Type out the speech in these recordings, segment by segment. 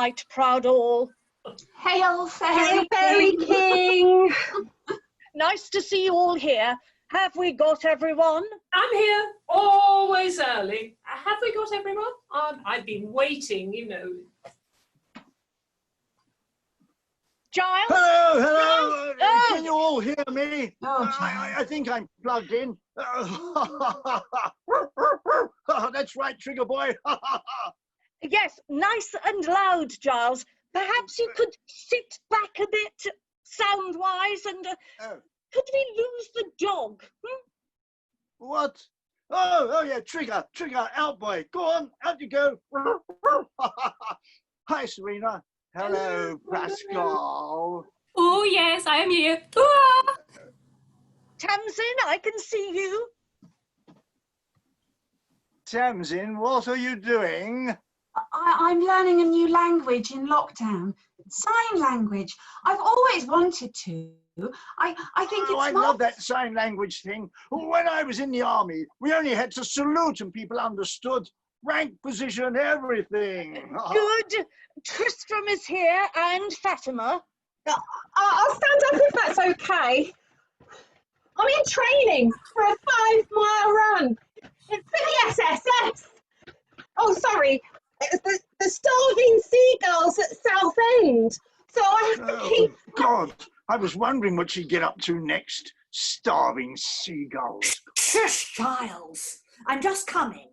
right, proud all. Hail, Hail, Fairy Fairy King! King! Nice to see you all here. Have we got everyone? I'm here, always early. Have we got everyone? I've been waiting, you know. Giles? Hello. Oh. Can you all hear me? Oh, I think I'm plugged in. That's right, Trigger Boy. Yes, nice and loud, Giles. Perhaps you could sit back a bit, sound-wise, and could we lose the dog? What? Oh yeah, Trigger, out, boy. Go on, out you go. Hi, Serena. Hello, Pascal. Oh, yes, I am here. Tamsin, I can see you. Tamsin, what are you doing? I'm learning a new language in lockdown. Sign language. I've always wanted to. I think it's I love that sign language thing. When I was in the army, we only had to salute and people understood. Rank, position, everything. Good. Tristram is here and Fatima. I'll stand up if that's okay. I'm in training for a 5-mile run for the SSS. Oh, sorry. It's the starving seagulls at Southend. So I have to keep... God, I was wondering what she'd get up to next. Starving seagulls. Shush, Giles. I'm just coming.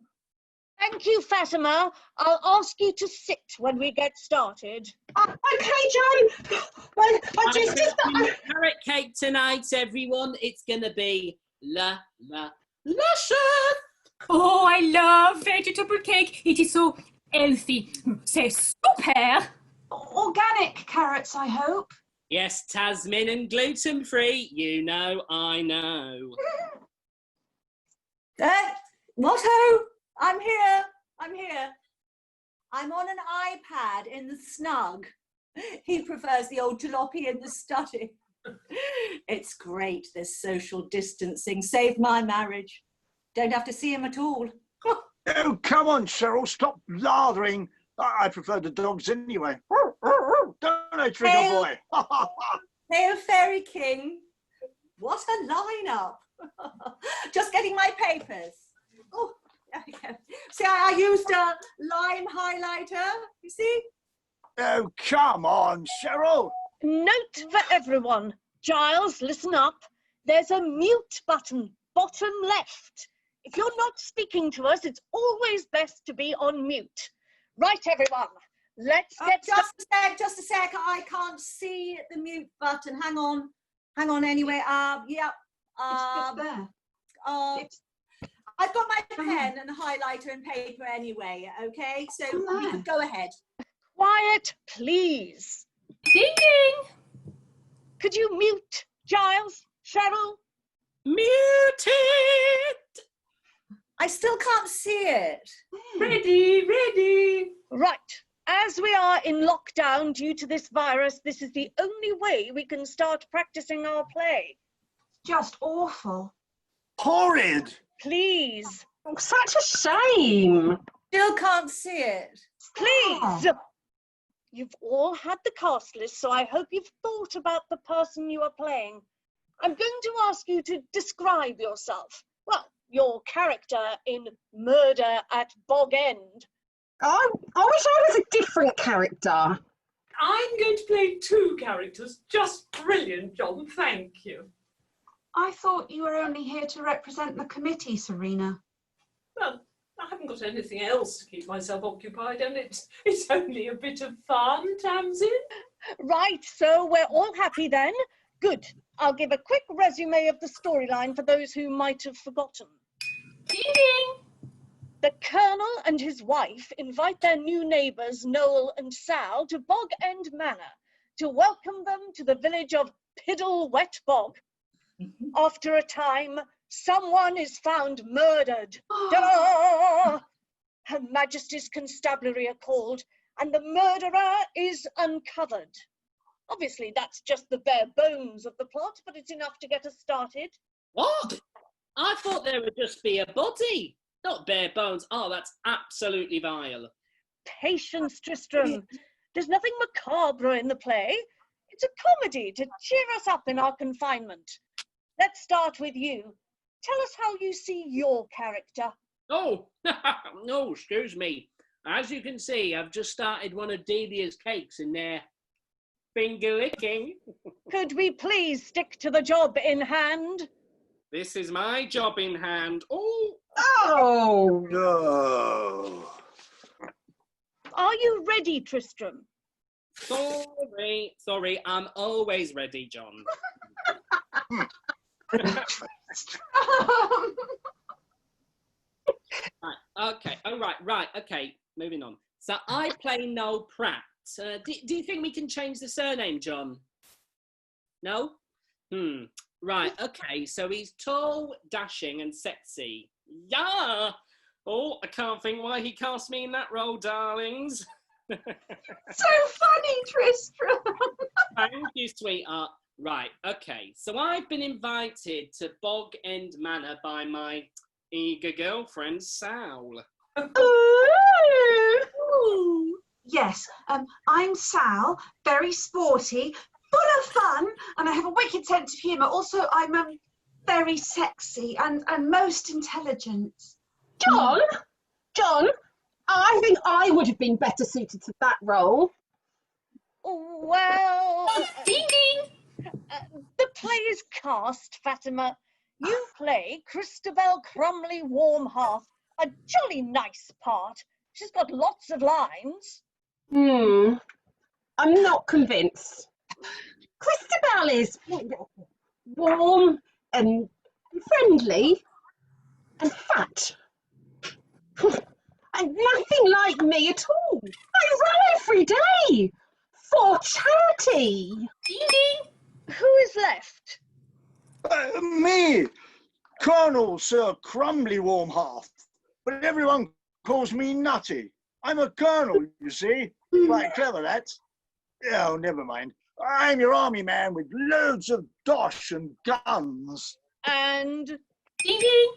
Thank you, Fatima. I'll ask you to sit when we get started. Okay, Joan. I just... Carrot cake tonight, everyone. It's gonna be luscious. Oh, I love vegetable cake. It is so healthy. C'est super. organic carrots, I hope. Yes, Tasmin and gluten-free. You know, I know. Motto, I'm here. I'm on an iPad in the snug. He prefers the old jalopy in the study. It's great, this social distancing. Saved my marriage. Don't have to see him at all. Oh, come on, Cheryl, stop lathering. I prefer the dogs anyway. Don't I, Trigger Boy? Hail, Fairy King. What a lineup. Just getting my papers. Oh, there we go. See, I used a lime highlighter, you see? Oh, come on, Cheryl. Note for everyone. Giles, listen up. There's a mute button, bottom left. If you're not speaking to us, it's always best to be on mute. Right, everyone, let's get started. Just a sec, I can't see the mute button. Hang on anyway. Yeah. It's there. I've got my pen and highlighter and paper anyway, okay? So you can go ahead. Quiet, please. Ding ding. Could you mute, Giles, Cheryl? Muted! I still can't see it. Ready. Right. As we are in lockdown due to this virus, this is the only way we can start practicing our play. Just awful. Horrid. Please. Oh, such a shame. Still can't see it. Please. You've all had the cast list, so I hope you've thought about the person you are playing. I'm going to ask you to describe yourself. Well, your character in Murder at Bog End. I wish I was a different character. I'm going to play 2 characters. Just brilliant, John. Thank you. I thought you were only here to represent the committee, Serena. Well, I haven't got anything else to keep myself occupied, and it's only a bit of fun, Tamsin. Right, so we're all happy then. Good. I'll give a quick resume of the storyline for those who might have forgotten. Ding ding. The Colonel and his wife invite their new neighbours, Noel and Sal, to Bog End Manor to welcome them to the village of Piddle Wet Bog. After a time, someone is found murdered. Ta-da! Her Majesty's Constabulary are called, and the murderer is uncovered. Obviously, that's just the bare bones of the plot, but it's enough to get us started. What? I thought there would just be a body, not bare bones. Oh, that's absolutely vile. Patience, Tristram. There's nothing macabre in the play. It's a comedy to cheer us up in our confinement. Let's start with you. Tell us how you see your character. Oh, no, excuse me. As you can see, I've just started one of Delia's cakes in there. Finger licking. Could we please stick to the job in hand? This is my job in hand. Oh! Oh, No. Are you ready, Tristram? Sorry, I'm always ready, John. Right, okay, moving on. So I play Noel Pratt. Do you think we can change the surname, John? No? Right, okay, so he's tall, dashing and sexy. Yeah! Oh, I can't think why he cast me in that role, darlings. So funny, Tristram. Thank you, sweetheart. Right, okay, so I've been invited to Bog End Manor by my eager girlfriend, Sal. Ooh. Yes, I'm Sal, very sporty, full of fun, and I have a wicked sense of humour. Also, I'm very sexy and most intelligent. John, I think I would have been better suited to that role. Well, Ding ding! the play is cast, Fatima. You play Christabel Crumley Warmhearth, a jolly nice part. She's got lots of lines. I'm not convinced. Christabel is warm and friendly and fat. And nothing like me at all. I run every day for charity. Ding ding! Who is left? Me, Colonel Sir Crumbly Warmhearth. But everyone calls me Nutty. I'm a colonel, you see. Quite clever, that. Oh, never mind. I'm your army man with loads of dosh and guns. And Ding ding!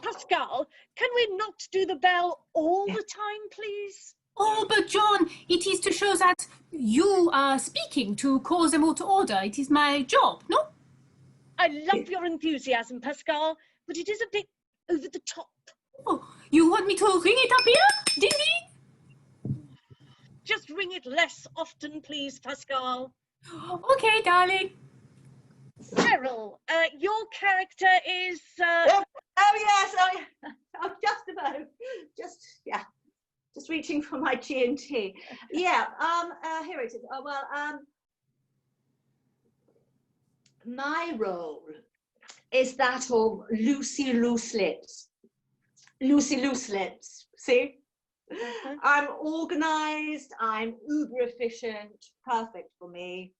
Pascal, can we not do the bell all the time, please? Oh, but John, it is to show that you are speaking to call them all to order. It is my job, no? I love your enthusiasm, Pascal, but it is a bit over the top. Oh, you want me to ring it up here? Ding ding! Just ring it less often, please, Pascal. Okay, darling. Cheryl, your character is... Oh yes, I'm just reaching for my G&T. Yeah, here it is. Oh well, my role is that of Lucy Loose Lips. Lucy Loose Lips. See, I'm organised. I'm uber efficient. Perfect for me.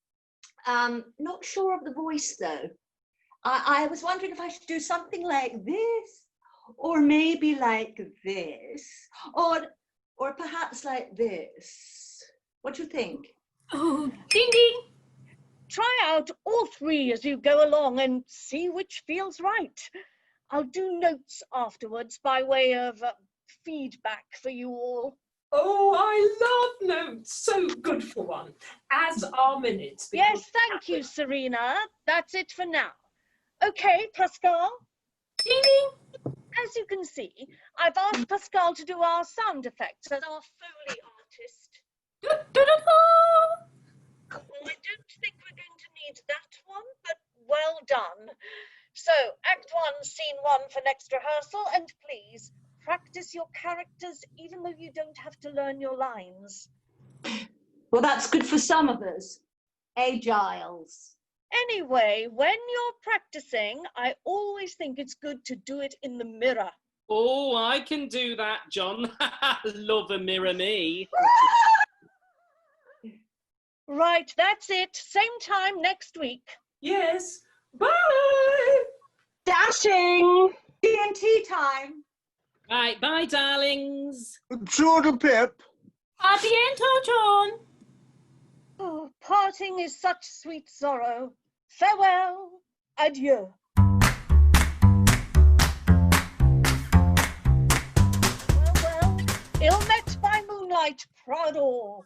Not sure of the voice though. I was wondering if I should do something like this, or maybe like this, or perhaps like this. What do you think? Oh, ding ding! Try out all three as you go along and see which feels right. I'll do notes afterwards by way of feedback for you all. Oh, I love notes. So good for one. As are minutes. Yes, thank you, Serena. That's it for now. Okay, Pascal. Ding ding! As you can see, I've asked Pascal to do our sound effects as our Foley artist. Well, I don't think we're going to need that one, but well done. So, Act 1, Scene 1 for next rehearsal, and please, practice your characters even though you don't have to learn your lines. Well, that's good for some of us. Giles. Anyway, when you're practicing, I always think it's good to do it in the mirror. Oh, I can do that, John. Love a mirror me. Right, that's it. Same time next week. Yes. Bye. Dashing. G&T time. Right, bye, darlings. Toodle pip. A bientôt, John. Oh, parting is such sweet sorrow. Farewell. Adieu. Well, ill met by moonlight, proud all.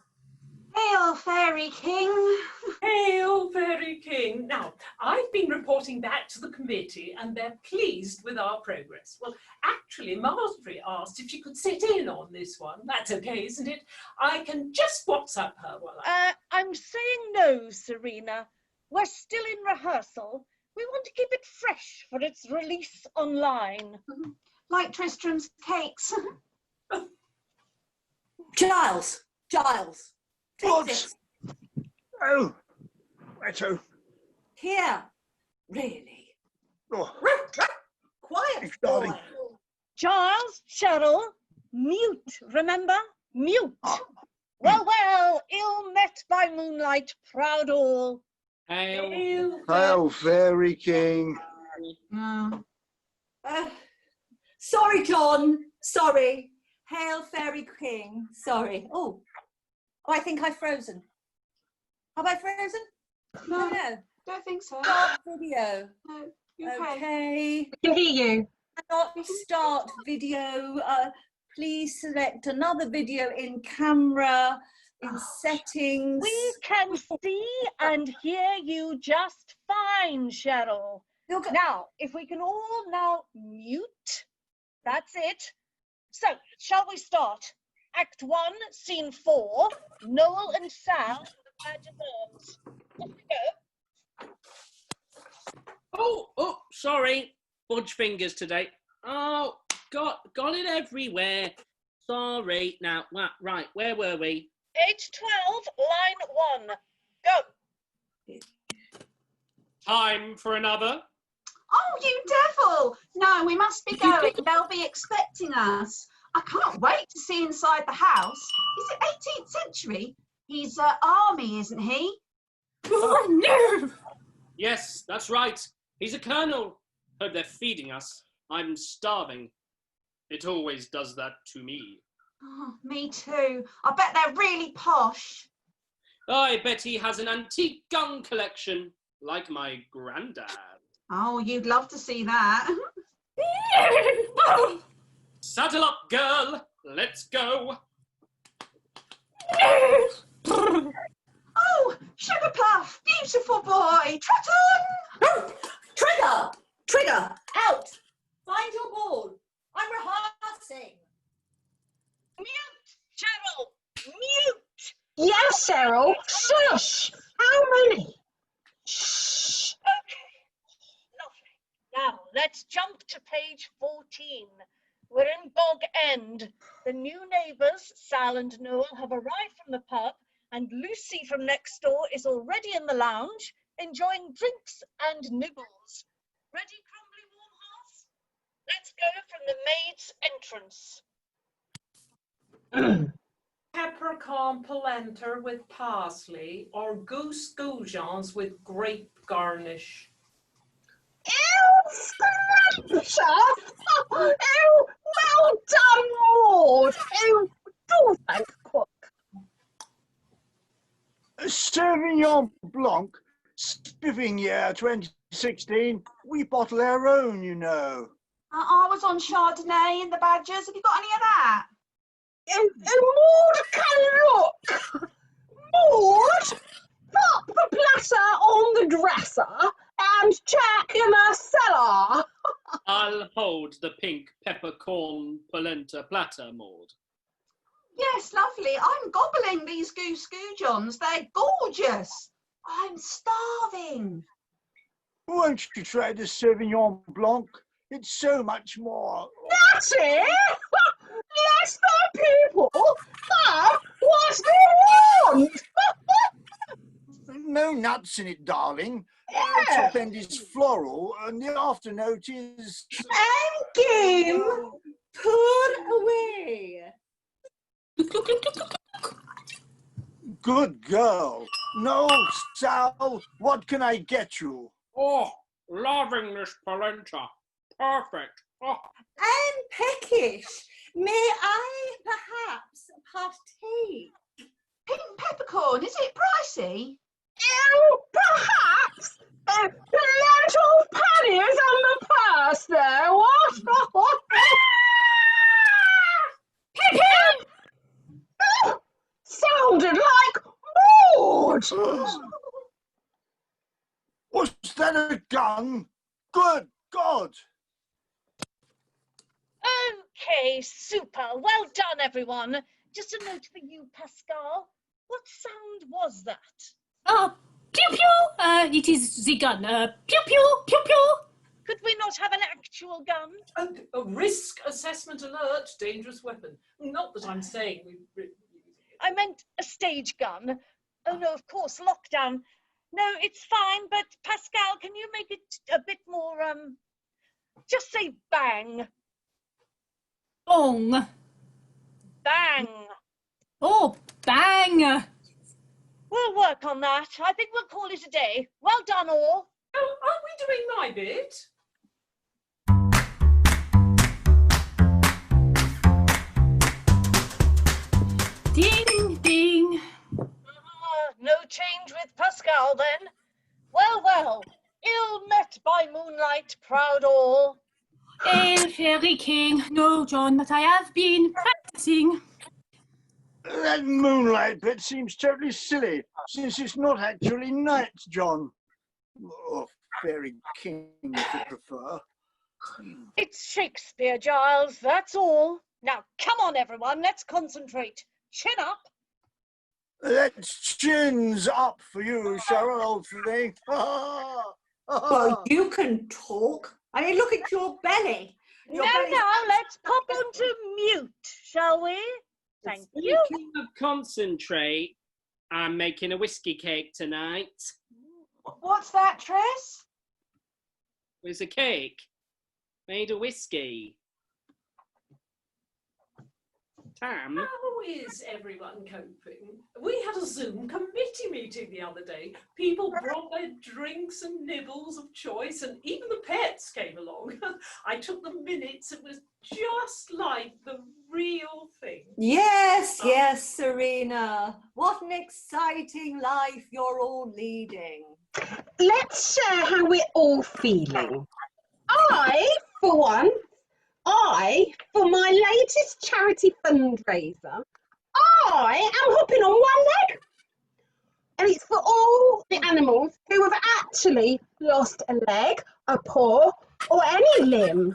Hail, Fairy King. Hail, Fairy King. Now, I've been reporting back to the committee and they're pleased with our progress. Well, actually, Marjorie asked if she could sit in on this one. That's okay, isn't it? I can just WhatsApp her while I'm saying no, Serena. We're still in rehearsal. We want to keep it fresh for its release online. Like Tristram's cakes. Giles, take What? this. Oh, righto. Here, really. Oh, Quiet, thanks, darling. boy. Giles, Cheryl, mute, remember? Mute. Well, ill met by moonlight, proud all. Hail. Hail, Fairy King. Sorry, John. Sorry. Hail, Fairy King. Sorry. Oh, I think I've frozen. Have I frozen? No, No. don't think so. Start video. No, you okay? Okay. I can hear you. Cannot start video. Please select another video in camera, in settings. We can see and hear you just fine, Cheryl. Now, if we can all now mute, that's it. So, shall we start? Act 1, Scene 4, Noel and Sal, Badger Burns. Off we go. Oh, sorry. Budge fingers today. Oh, got it everywhere. Sorry. Now, right, where were we? Page 12, line 1. Go. Time for another. Oh, you devil! No, we must be going. They'll be expecting us. I can't wait to see inside the house. Is it 18th century? He's army, isn't he? Oh, no! Yes, that's right. He's a colonel. Hope they're feeding us. I'm starving. It always does that to me. Oh, me too. I bet they're really posh. I bet he has an antique gun collection, like my granddad. Oh, you'd love to see that. Saddle up, girl. Let's go. Oh, Sugarpuff, beautiful boy. Trot on. Trigger, out. Find your ball. I'm rehearsing. Mute, Cheryl, mute. Yes, Cheryl. Shush. How many? Shh. Okay, lovely. Now, let's jump to page 14. We're in Bog End. The new neighbours, Sal and Noel, have arrived from the pub, and Lucy from next door is already in the lounge, enjoying drinks and nibbles. Ready, crumbly warm hearts? Let's go from the maid's entrance. peppercorn polenta with parsley or goose goujons with grape garnish. Ew, scrumptious. Ew, well done, Maud. Ew, do thank cook. Sauvignon Blanc, spiffing year 2016. We bottle our own, you know. I was on Chardonnay in the Badgers. Have you got any of that? Maud can look. Maud, pop the platter on the dresser and check in the cellar. I'll hold the pink peppercorn polenta platter, Maud. Yes, lovely. I'm gobbling these goose goujons. They're gorgeous. I'm starving. Won't you try the Sauvignon Blanc? It's so much more. That's it. Let the people have what they want. No nuts in it, darling. Yeah. Top end is floral, and the afternote is. And game, put away. Good girl. No, Sal, what can I get you? Oh, loving this polenta. Perfect. Oh. I'm peckish. May I perhaps partake? Pink peppercorn, is it pricey? Ew, perhaps. Little pennies on the purse there. What? Sounded like that a gun? Good God! Okay, super. Well done, everyone. Just a note for you, Pascal. What sound was that? Pew pew! It is the gun. Pew pew, pew pew! Could we not have an actual gun? And a risk assessment alert, dangerous weapon. Not that I'm saying we... I meant a stage gun. Oh no, of course, lockdown. No, it's fine, but Pascal, can you make it a bit more, just say bang. Bong. Bang. Oh, bang! We'll work on that. I think we'll call it a day. Well done, all. Oh, are we doing my bit? Ding, ding. No change with Pascal, then. Well, well. Ill met by moonlight, proud all. Hail, Fairy King. No, John, but I have been practicing. That moonlight bit seems totally silly, since it's not actually night, John. Or Fairy King, if you prefer. It's Shakespeare, Giles, that's all. Now, come on, everyone, let's concentrate. Chin up. That's chins up for you, Cheryl, old thing. Well, you can talk. I mean, look at your belly. Your belly's Now, let's pop onto mute, shall we? Thank you. Speaking of concentrate, I'm making a whiskey cake tonight. What's that, Tris? It's a cake made of whiskey. Tam? How is everyone coping? We had a Zoom committee meeting the other day. People brought their drinks and nibbles of choice, and even the pets came along. I took the minutes. It was just like the real thing. Yes, yes, Serena. What an exciting life you're all leading. Let's share how we're all feeling. For one, for my latest charity fundraiser, I am hopping on one leg. And it's for all the animals who have actually lost a leg, a paw, or any limb.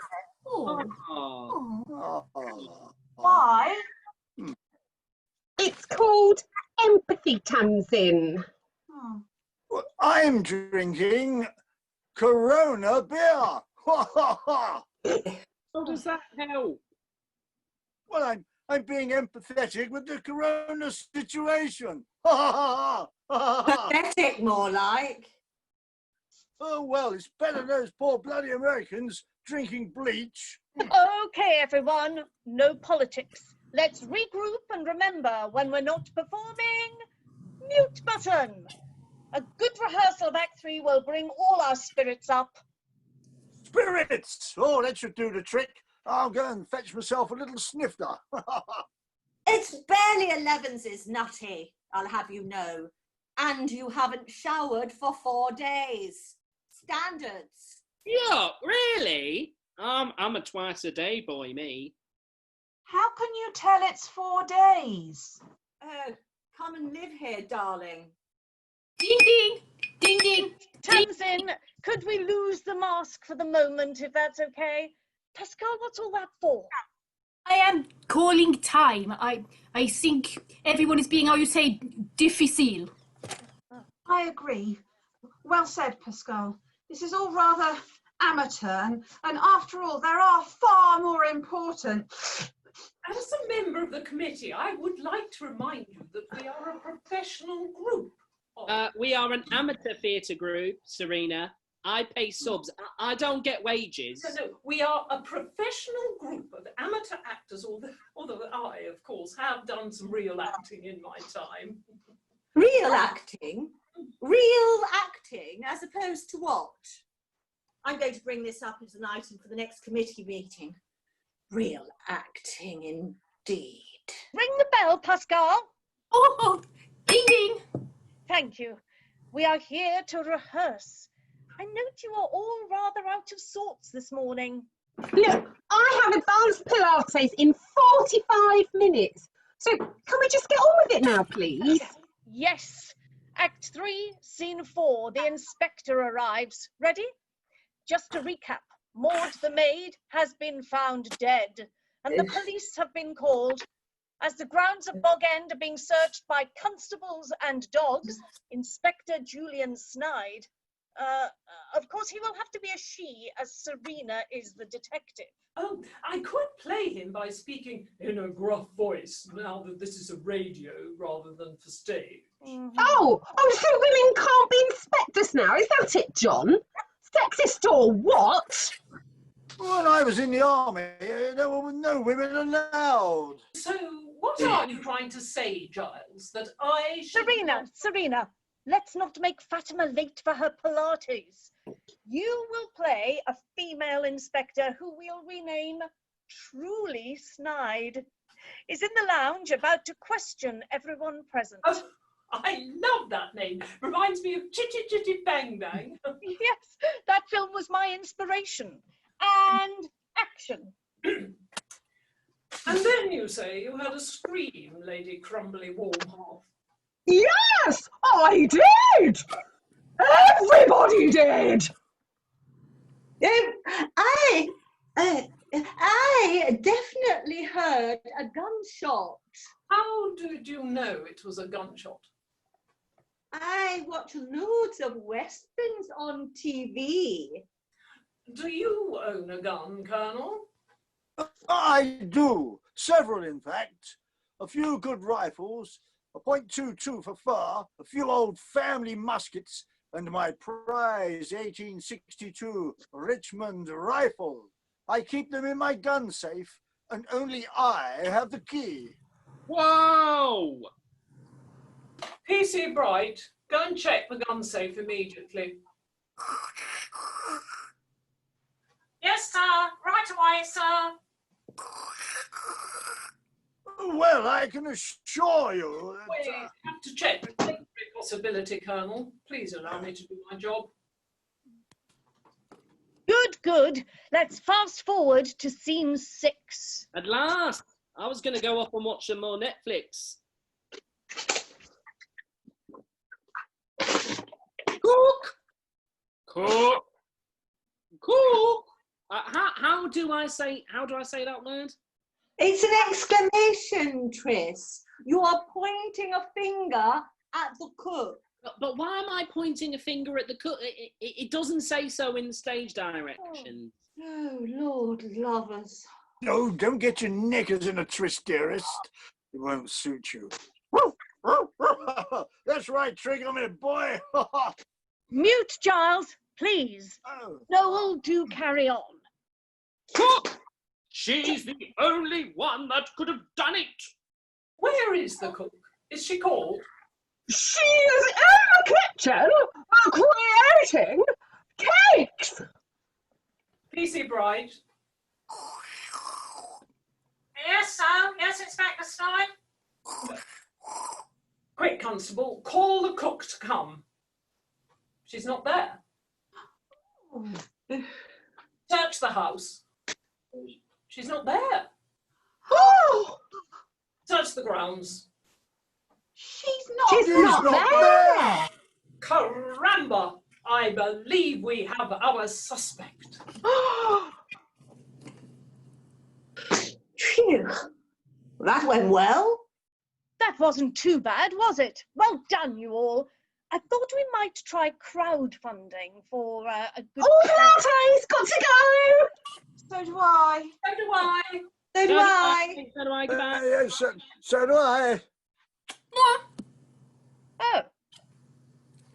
Why? It's called Empathy Tamsin. Well, I'm drinking Corona beer. How does that help? Well, I'm being empathetic with the Corona situation. Pathetic, more like. Oh, well, it's better than those poor bloody Americans drinking bleach. Okay, everyone, no politics. Let's regroup and remember, when we're not performing, mute button. A good rehearsal of Act 3 will bring all our spirits up. Spirits! Oh, that should do the trick. I'll go and fetch myself a little snifter. It's barely 11s, Nutty, I'll have you know. And you haven't showered for 4 days. Standards. Yeah, really? I'm a twice a day boy, me. How can you tell it's 4 days? Oh, come and live here, darling. Ding, ding, ding, ding. Tamsin, could we lose the mask for the moment, if that's okay? Pascal, what's all that for? I am calling time. I think everyone is being, how you say, difficile. I agree. Well said, Pascal. This is all rather amateur, and after all, there are far more important. As a member of the committee, I would like to remind you that we are a professional group. We are an amateur theatre group, Serena. I pay subs. I don't get wages. No, we are a professional group of amateur actors, although I, of course, have done some real acting in my time. Real acting? Real acting, as opposed to what? I'm going to bring this up as an item for the next committee meeting. Real acting, indeed. Ring the bell, Pascal. Oh, ding, ding. Thank you. We are here to rehearse. I note you are all rather out of sorts this morning. Look, I have advanced Pilates in 45 minutes. So can we just get on with it now, please? Yes. Act 3, Scene 4, the inspector arrives. Ready? Just to recap, Maud the maid has been found dead, and the police have been called. As the grounds of Bog End are being searched by constables and dogs, Inspector Julian Snide, of course he will have to be a she, as Serena is the detective. Oh, I could play him by speaking in a gruff voice, now that this is a radio rather than for stage. Oh, so women can't be inspectors now, is that it, John? Sexist or what? When I was in the army, there were no women allowed. So, what are you trying to say, Giles? That I should... Serena, let's not make Fatima late for her Pilates. You will play a female inspector who we'll rename Truly Snide. Is in the lounge about to question everyone present. Oh, I love that name. Reminds me of Chitty Chitty Bang Bang. Yes, that film was my inspiration. And action. And then you say you had a scream, Lady Crumbly Warmhearth. Yes, I did! Everybody did! I definitely heard a gunshot. How did you know it was a gunshot? I watch loads of westerns on TV. Do you own a gun, Colonel? I do. Several, in fact. A few good rifles, a .22 for fur, a few old family muskets, and my prize 1862 Richmond rifle. I keep them in my gun safe, and only I have the key. Whoa! PC Bright, go and check the gun safe immediately. Yes, sir. Right away, sir. Well, I can assure you that... We have to check every possibility, Colonel. Please allow me to do my job. Good. Let's fast forward to scene 6. At last! I was going to go off and watch some more Netflix. Cook! Cook! Cook! How do I say that word? It's an exclamation, Tris. You are pointing a finger at the cook. But why am I pointing a finger at the cook? It doesn't say so in the stage direction. Oh, Lord love us. No, don't get your knickers in a twist, dearest. It won't suit you. That's right, trigger me, boy. Mute, Giles, please. Oh. Noel, do carry on. Cook! She's the only one that could have done it. Where is the cook? Is she called? She is in the kitchen creating cakes! PC Bright. Yes, sir. Yes, Inspector Snide. Quick, Constable, call the cook to come. She's not there. Search the house. She's not there. Oh! Search the grounds. She's not there! Caramba! I believe we have our suspect. Phew. That went well. That wasn't too bad, was it? Well done, you all. I thought we might try crowdfunding for a good... Oh, Pilates, got to go! So do I. So do I. So do I. So do I. Goodbye. Yes, so do I. Oh.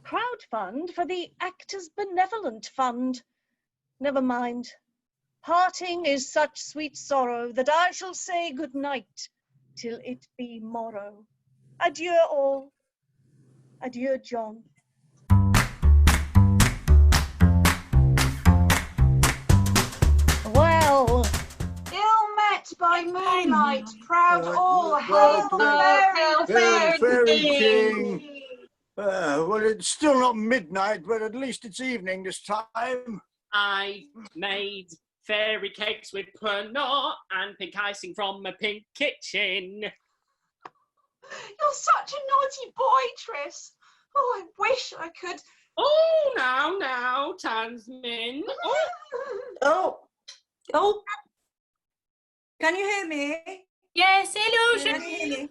Crowdfund for the Actors Benevolent Fund. Never mind. Parting is such sweet sorrow that I shall say good night till it be morrow. Adieu all. Adieu, John. Well, Ill met by moonlight, proud all hail the Fairy King. Well, it's still not midnight, but at least it's evening this time. I made fairy cakes with pernod and pink icing from a pink kitchen. You're such a naughty boy, Tris. Oh, I wish I could. Oh, now, Tasmin. Oh, oh. Can you hear me? Yes, hello, Can you hear me?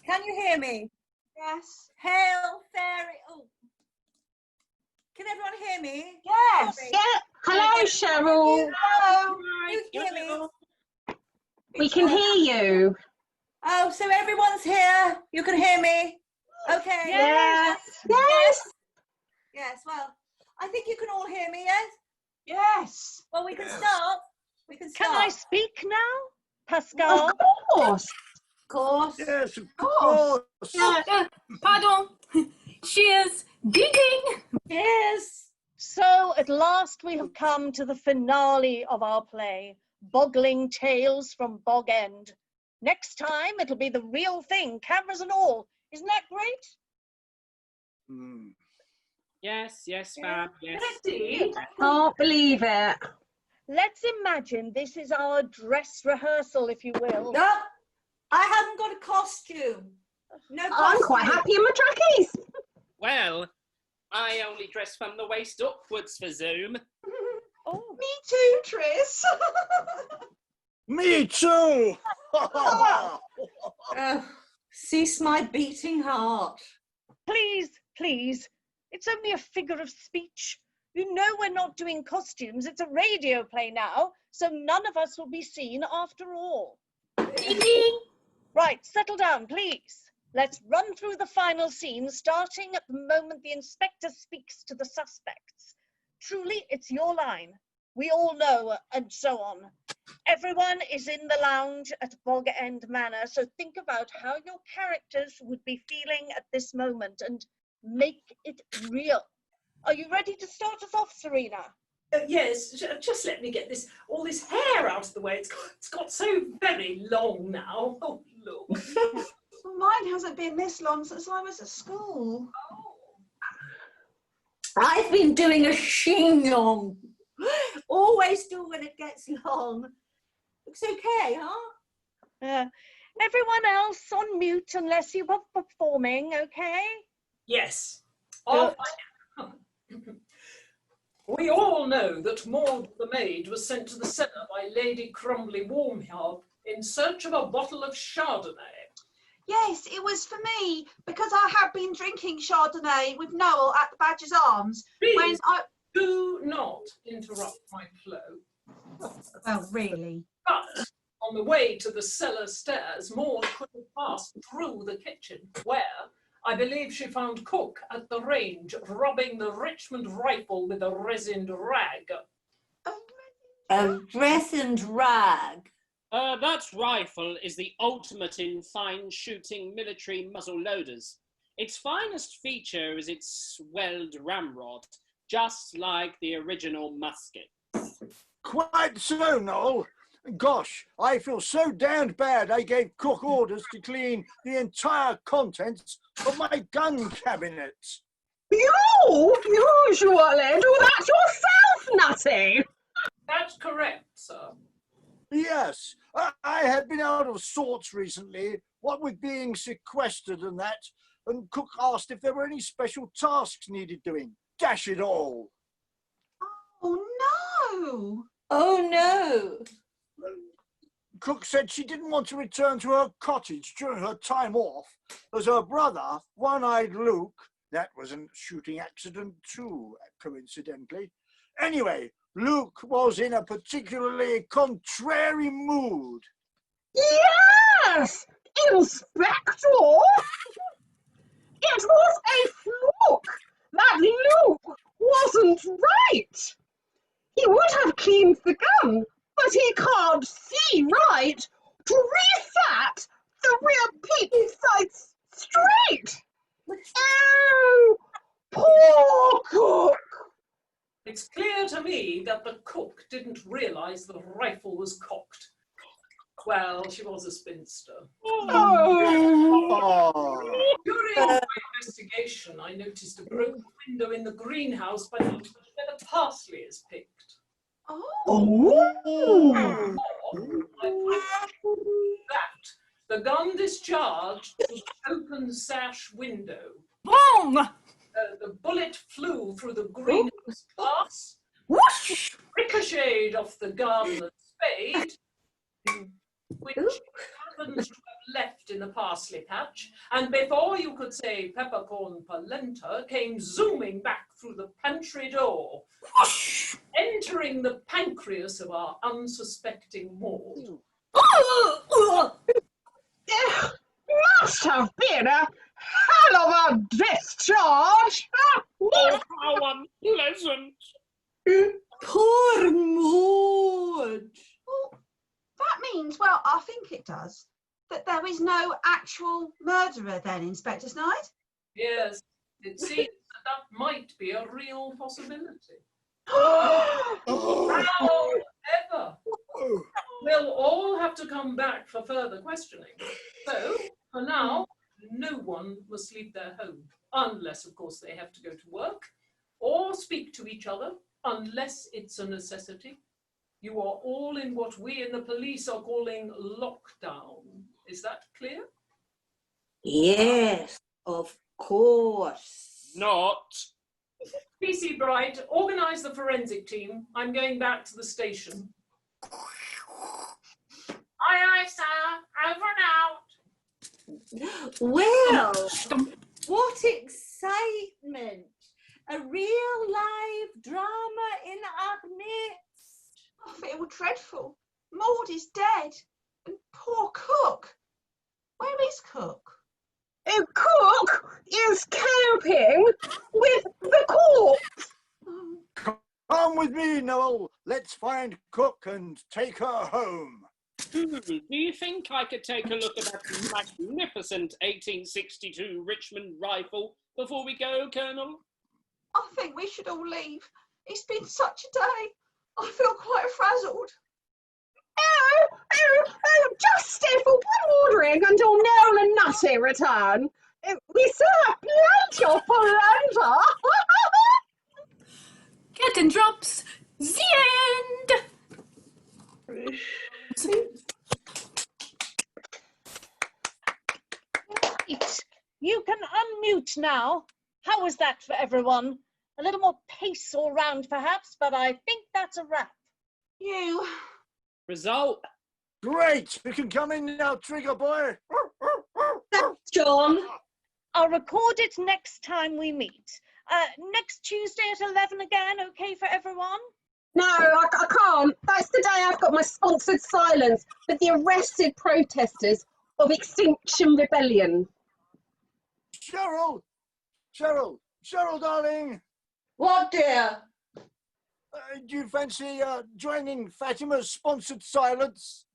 Can you hear me? Yes. Hail, fairy. Oh. Can everyone hear me? Yes. Sorry. Yeah. Hello, Cheryl. Hello. You hear me? We can hear you. Oh, so everyone's here. You can hear me. Okay. Yes. Yes. Yes. Well, I think you can all hear me. Yes. Yes. Well, we can start. We can start. Can I speak now, Pascal? Of course. Of course. Yes, of course. Pardon. Cheers. Ding ding. Yes. So at last we have come to the finale of our play, Boggling Tales from Bog End. Next time it'll be the real thing, cameras and all. Isn't that great? Hmm. Yes, Fab, yes. Ready? Can't believe it. Let's imagine this is our dress rehearsal, if you will. No, I haven't got a costume. No costume. I'm quite happy in my trackies. Well, I only dress from the waist upwards for Zoom. Oh, Me too, Tris. Me too. Oh, cease my beating heart. please, please. It's only a figure of speech. You know we're not doing costumes. It's a radio play now, so none of us will be seen after all. Ding ding. Right, settle down, please. Let's run through the final scene, starting at the moment the inspector speaks to the suspects. Truly, it's your line. We all know, and so on. Everyone is in the lounge at Bog End Manor, so think about how your characters would be feeling at this moment and make it real. Are you ready to start us off, Serena? Yes, just let me get all this hair out of the way. It's got so very long now. Oh, look. Well, mine hasn't been this long since I was at school. I've been doing a chignon. Always do when it gets long. Looks okay, huh? Everyone else on mute unless you were performing, okay? Yes. Good. We all know that Maud the maid was sent to the cellar by Lady Crumbly Warmharp in search of a bottle of Chardonnay. Yes, it was for me, because I had been drinking Chardonnay with Noel at the Badger's Arms. Please do not interrupt my flow. Well, really? But on the way to the cellar stairs, Maud could have passed through the kitchen, where I believe she found Cook at the range, robbing the Richmond rifle with a resined rag. A resined rag? That rifle is the ultimate in fine shooting military muzzle loaders. Its finest feature is its swelled ramrod, just like the original musket. Quite so, Noel. Gosh, I feel so damned bad I gave Cook orders to clean the entire contents of my gun cabinet. You usually do that yourself, Nutty. That's correct, sir. Yes, I had been out of sorts recently, what with being sequestered and that, and Cook asked if there were any special tasks needed doing. Dash it all. Oh, no. Oh, no. Cook said she didn't want to return to her cottage during her time off, as her brother, One-Eyed Luke, that was a shooting accident too, coincidentally. Anyway, Luke was in a particularly contrary mood. Yes, Inspector. It was a fluke that Luke wasn't right. He would have cleaned the gun, but he can't see right to reset the rear peak sights straight. Oh, poor Cook. It's clear to me that the cook didn't realise the rifle was cocked. Well, she was a spinster. Oh. During my investigation, I noticed a broken window in the greenhouse by which the parsley is picked. Oh. That the gun discharged was an open sash window, Bong! The bullet flew through the greenhouse glass, Whoosh! ricocheted off the gardener's spade, which happened to have left in the parsley patch, and before you could say peppercorn polenta, came zooming back through the pantry door, Whoosh! entering the pancreas of our unsuspecting Maud. There must have been a hell of a discharge. Oh, how unpleasant. Poor Maud. Well, that means, well, I think it does, that there is no actual murderer then, Inspector Snide? Yes, it seems that might be a real possibility. However, we'll all have to come back for further questioning. So, for now, no one must leave their home, unless, of course, they have to go to work, or speak to each other, unless it's a necessity. You are all in what we in the police are calling lockdown. Is that clear? Yes, of course. Not. PC Bright, organise the forensic team. I'm going back to the station. Aye, aye, sir. Over and out. Well, what excitement. A real live drama in our midst. I feel dreadful. Maud is dead. And poor Cook. Where is Cook? Cook is coping with the corpse. Come with me, Noel. Let's find Cook and take her home. Do you think I could take a look at that magnificent 1862 Richmond rifle before we go, Colonel? I think we should all leave. It's been such a day. I feel quite frazzled. Just stay for one ordering until Noel and Nutty return. We still have plenty of polenta. Curtain drops. The end. Right. You can unmute now. How was that for everyone? A little more pace all round, perhaps, but I think that's a wrap. You. Result. Great. You can come in now, Trigger Boy. Thanks, John. I'll record it next time we meet. Next Tuesday at 11 again, okay for everyone? No, I can't. That's the day I've got my sponsored silence with the arrested protesters of Extinction Rebellion. Cheryl, darling. What, dear? Do you fancy joining Fatima's sponsored silence?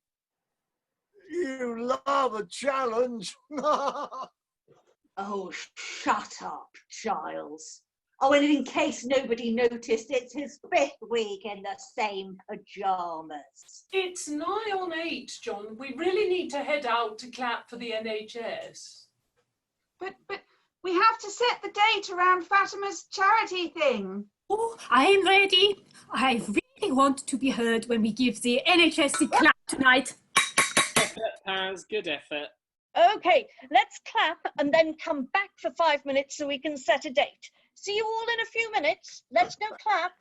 You love a challenge. Oh, shut up, Giles. Oh, and in case nobody noticed, it's his 5th week in the same pyjamas. It's nigh on 8, John. We really need to head out to clap for the NHS. But we have to set the date around Fatima's charity thing. Oh, I'm ready. I really want to be heard when we give the NHS the clap tonight. Effort, Paz. Good effort. Okay, let's clap and then come back for 5 minutes so we can set a date. See you all in a few minutes. Let's go clap.